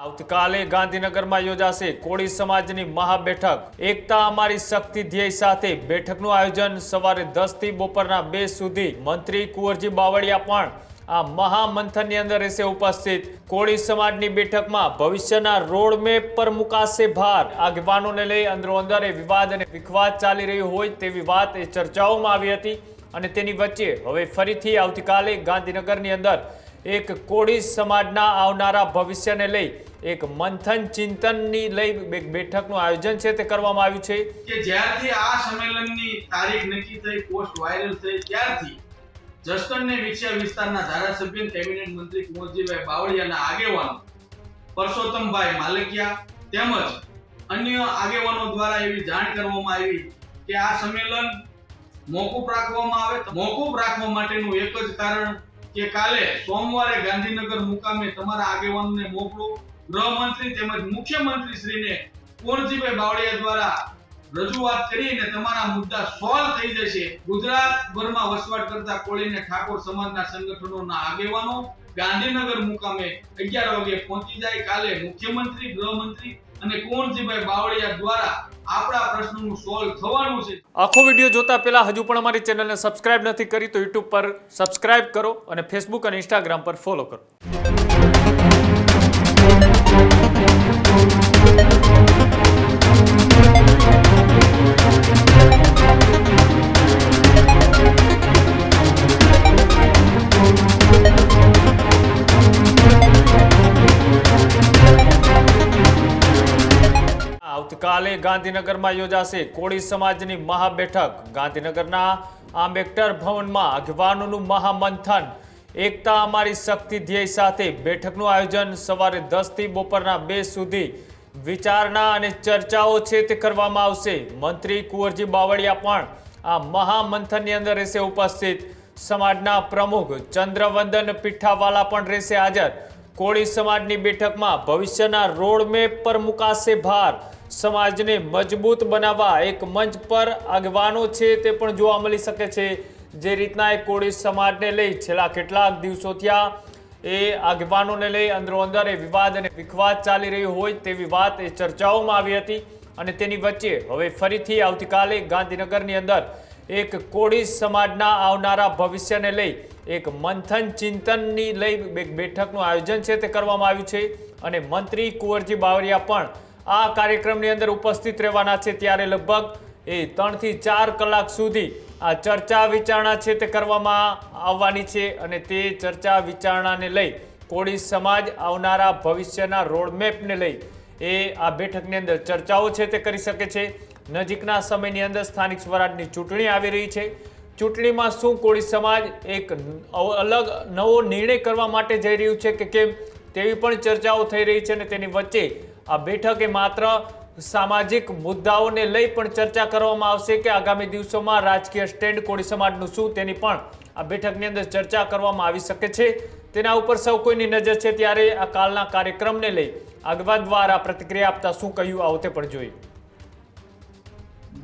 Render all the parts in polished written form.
આવતીકાલે ગાંધીનગરમાં યોજાશે કોળી સમાજની મહાબેઠક એકતા અમારી શક્તિ ધ્યેય સાથે બેઠકનું આયોજન સવારે 10 થી બપોરના 2 સુધી મંત્રી કુંવરજી બાવળિયા પણ આ મહામંથનની અંદર રહેશે ઉપસ્થિત। કોળી સમાજની બેઠકમાં ભવિષ્યના રોડમેપ પર મુકાશે ભાર। આગેવાનોને લઈ અંદરોઅંદર વિવાદ અને વિખવાદ ચાલી રહ્યો હોય તેવી વાત ચર્ચાઓમાં આવી હતી અને તેની વચ્ચે હવે ફરીથી આવતીકાલે ગાંધીનગરની અંદર એક કોળી સમાજના આવનારા ભવિષ્યને લઈ એક મંથન ચિંતનની લઈ એક બેઠકનું આયોજન છે તે કરવામાં આવ્યું છે કે જ્યારથી આ સંમેલનની તારીખ નક્કી થઈ, પોસ્ટ વાયરલ થઈ, ત્યારથી જસદણને વિછિયા વિસ્તારના ધારાસભ્ય કેબિનેટ મંત્રી કુંવરજીભાઈ બાવળિયાના આગેવાનો પરસોત્તમભાઈ માલકિયા તેમજ અન્ય આગેવાનો દ્વારા એવી જાણ કરવામાં આવી કે આ સંમેલન મોકૂફ રાખવામાં આવે। મોકૂફ રાખવા માટેનું એક જ કારણ કે કાલે સોમવારે ગાંધીનગર મુકામે તમારા આગેવાનોને મોકલો। ગૃહમંત્રી તેમજ મુખ્યમંત્રી શ્રીને કુંવરજીભાઈ બાવળિયા દ્વારા રજૂઆત કરીને તમારા મુદ્દા સોલ્વ થઈ જશે। ગુજરાતભરમાં વસવાટ કરતા કોળી અને ઠાકોર સમાજના સંગઠનોના આગેવાનો ગાંધીનગર મુકામે 11 વાગે પહોંચી જાય। કાલે મુખ્યમંત્રી, ગૃહમંત્રી અને કુંવરજીભાઈ બાવળિયા દ્વારા આપણા પ્રશ્નોનું સોલ્વ થવાનું છે। આખો વિડિયો જોતા પહેલા હજુ પણ અમારી ચેનલને સબસ્ક્રાઇબ નથી કરી તો YouTube પર સબસ્ક્રાઇબ કરો અને Facebook અને Instagram પર ફોલો કરો। આવતીકાલે ગાંધીનગરમાં યોજાશે કોળી સમાજની મહાબેઠક। ગાંધીનગરના આંબેડકર ભવનમાં આગેવાનોનું મહામંથન એકતા અમારી શક્તિ ધ્યેય સાથે બેઠકનું આયોજન સવારે 10 થી બપોરના 2 સુધી વિચારણા અને ચર્ચાઓ છે તે કરવામાં આવશે। મંત્રી કુંવરજી બાવળિયા પણ આ મહામંથનની અંદર રહેશે ઉપસ્થિત। સમાજના પ્રમુખ ચંદ્રવંદન પીઠાવાલા પણ રહેશે હાજર। કોળી સમાજની બેઠકમાં ભવિષ્યના રોડમેપ પર મુકાશે ભાર। સમાજને મજબૂત બનાવવા એક મંચ પર આગેવાનો છે તે પણ જોવા મળી શકે છે। જે રીતના એ કોળી સમાજને લઈ છેલ્લા કેટલાક દિવસો થયા એ આગેવાનોને લઈ અંદરોઅંદર વિવાદ અને વિખવાદ ચાલી રહ્યો હોય તેવી વાત ચર્ચાઓમાં આવી હતી અને તેની વચ્ચે હવે ફરીથી આવતીકાલે ગાંધીનગરની અંદર એક કોળી સમાજના આવનારા ભવિષ્યને લઈ એક મંથન ચિંતનની લઈ એક બેઠકનું આયોજન છે તે કરવામાં આવ્યું છે અને મંત્રી કુંવરજી બાવળિયા પણ આ કાર્યક્રમની અંદર ઉપસ્થિત રહેવાના છે। ત્યારે લગભગ 3 થી 4 કલાક સુધી આ ચર્ચા વિચારણા છે તે કરવામાં આવવાની છે અને તે ચર્ચા વિચારણાને લઈ કોળી સમાજ આવનારા ભવિષ્યના રોડમેપને લઈ આ બેઠકની અંદર ચર્ચાઓ છે તે કરી શકે છે। નજીકના સમયની અંદર સ્થાનિક સ્વરાજની ચૂંટણી આવી રહી છે। ચૂંટણીમાં શું કોળી સમાજ એક અલગ નવો નિર્ણય કરવા માટે જઈ રહ્યું છે કે કેમ તેવી પણ ચર્ચાઓ થઈ રહી છે અને તેની વચ્ચે આ બેઠકે માત્ર સામાજિક મુદ્દાઓને લઈ પણ ચર્ચા કરવામાં આવશે કે આગામી દિવસોમાં રાજકીય સ્ટેન્ડ કોળી સમાજનું શું તેની પણ આ બેઠકની અંદર ચર્ચા કરવામાં આવી શકે છે। તેના ઉપર સૌ કોઈની નજર છે। ત્યારે આ કાલના કાર્યક્રમને લઈ આગેવાન દ્વારા પ્રતિક્રિયા આપતા શું કહ્યું આવો તે પણ જોઈએ।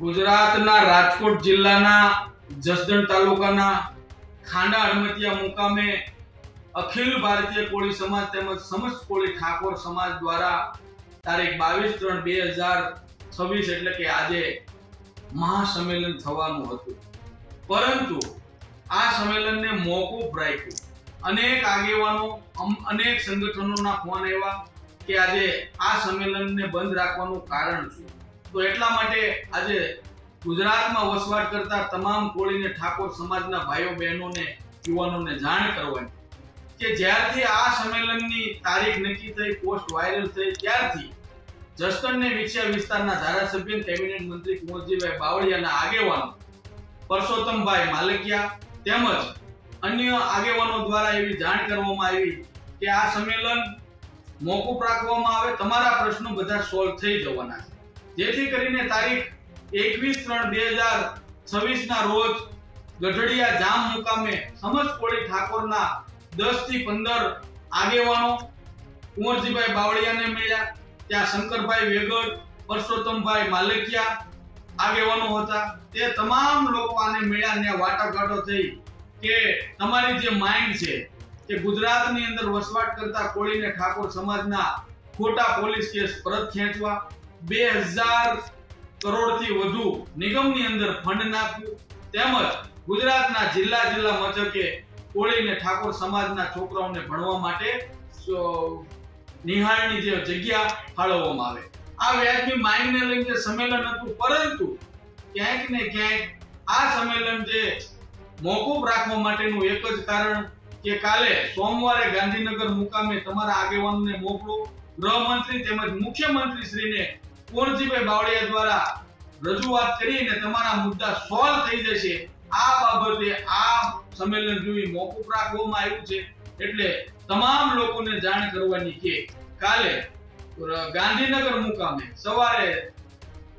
ગુજરાતના રાજકોટ જિલ્લાના જસદણ તાલુકાના ખાંડા હડમતિયા મુકામે અખિલ ભારતીય કોળી સમાજ તેમજ સમસ્ત કોળી ઠાકોર સમાજ દ્વારા તારીખ 22/3/2026 એટલે કે આજે મહાસંમેલન થવાનું હતું, પરંતુ આ સંમેલનને મોકૂફ રાખ્યું। અનેક આગેવાનો, અનેક સંગઠનોના ફોન આવ્યા કે આજે આ સંમેલનને બંધ રાખવાનું કારણ શું? તો એટલા માટે આજે ગુજરાતમાં વસવાટ કરતા તમામ કોળી અને ઠાકોર સમાજના ભાઈઓ બહેનોને, યુવાનોને જાણ કરવાની કે જ્યારથી આ સંમેલનની તારીખ નક્કી થઈ, પોસ્ટ વાયરલ થઈ, ત્યારથી જસદણને વિછિયા વિસ્તારના ધારાસભ્ય કેબિનેટ મંત્રી કુંવરજીભાઈ બાવળિયાના આગેવાનો પરસોત્તમભાઈ માલકિયા તેમજ અન્ય આગેવાનો દ્વારા એવી જાણ કરવામાં આવી કે આ સંમેલન મોકૂફ રાખવામાં આવે। તમારા પ્રશ્નો બધા સોલ્વ થઈ જવાના છે, જેથી કરીને તારીખ 21/3/2026 ના રોજ ગઢડિયા જામ મુકામે સમસ્ત કોળી ઠાકોરના 10 થી 15 આગેવાનો કુંવરજીભાઈ બાવળિયાને મળ્યા। ત્યાં શંકરભાઈ વેગડ, પરસોત્તમભાઈ માલકિયા આગેવાનો હતા। તે તમામ લોકો આને મળ્યા અને વાટાઘાટો થઈ કે તમારી જે માંગ છે કે ગુજરાતની અંદર વસવાટ કરતા કોળી અને ઠાકોર સમાજના ખોટા પોલીસ કેસ પરત ખેંચવા, 2000 કરોડથી વધુ નિગમની અંદર ફંડ નાખવું, તેમજ ગુજરાતના જિલ્લા મથકે કોળી ને ઠાકોર સમાજના છોકરાઓને ભણવા માટે નિહાળની જે જગ્યા ફાળવવામાં આવે. આ વ્યાજબી માંગને લઈને સંમેલન હતું, પરંતુ ક્યાંક ને ક્યાંક આ સંમેલન જે મોકૂફ રાખવા માટેનું એક જ કારણ કે કાલે સોમવારે ગાંધીનગર મુકામે તમારા આગેવાનોને મોકલો. ગૃહમંત્રી તેમજ મુખ્યમંત્રી શ્રીને કુંવરજીભાઈ બાવળિયા દ્વારા રજૂઆત કરીને તમારા મુદ્દા સોલ્વ થઈ જશે. આ બાબતે આ સંમેલન જોઈ મોકૂફ રાખવામાં આવ્યું છે. એટલે તમામ લોકોને જાણ કરવાની કે કાલે ગાંધીનગર મુકામે સવારે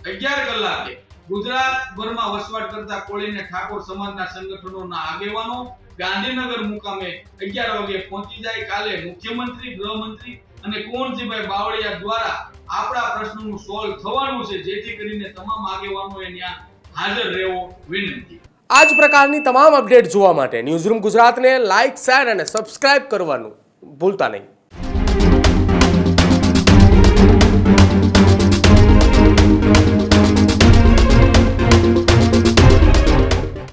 11 કલાકે ગુજરાતભરમાં વસવાટ કરતા કોળી ને ઠાકોર સમાજના સંગઠનોના આગેવાનો ગાંધીનગર મુકામે 11 વાગે પહોંચી જાય. કાલે મુખ્યમંત્રી, ગૃહમંત્રી અને કુંવરજીભાઈ બાવળિયા દ્વારા આપણા પ્રશ્નોનું સોલ્વ થવાનું છે, જેથી કરીને તમામ આગેવાનોએ ત્યાં હાજર રહેવો વિનંતી. આ જ પ્રકારની તમામ અપડેટ જોવા માટે ન્યૂઝરૂમ ગુજરાતને લાઇક, શેર અને સબસ્ક્રાઇબ કરવાનું ભૂલતા નહીં.